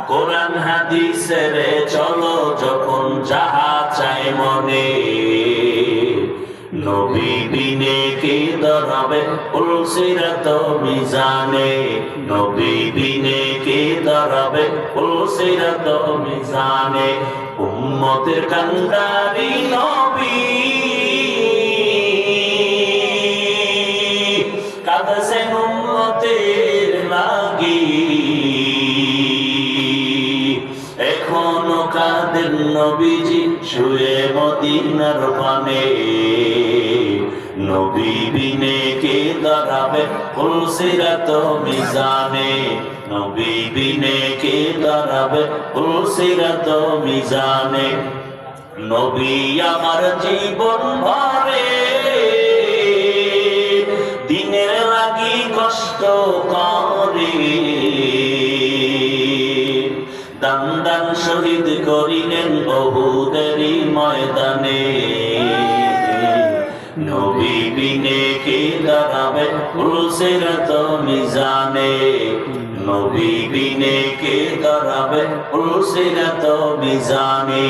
কোরআন হাদিসের চলো যখন যাহা চাই মনে, নবী বিনে কে দাঁড়াবে পুলসিরাত মিজানে, নবী বিনে কে দাঁড়াবে পুলসিরাত মিজানে। উম্মতের কান্ডারি নবী কাঁদছেন উম্মতের লাগি, এখনো কাঁদেন নবীজি শুয়ে মদিনার পানে, নবী বিনে কে দাঁড়াবে পুলসিরাত মিজানে, নবী বিনে কে দাঁড়াবে পুলসিরাত মিজানে। নবী আমার জীবন ভরে দিনের লাগি কষ্ট করে, দান দান শহীদ করিলেন বহুদেরই ময়দানে, নবী বিনে কে দাঁড়াবে পুলসিরাত মিজানে, নবী বিনে কে দাঁড়াবে পুলসিরাত মিজানে।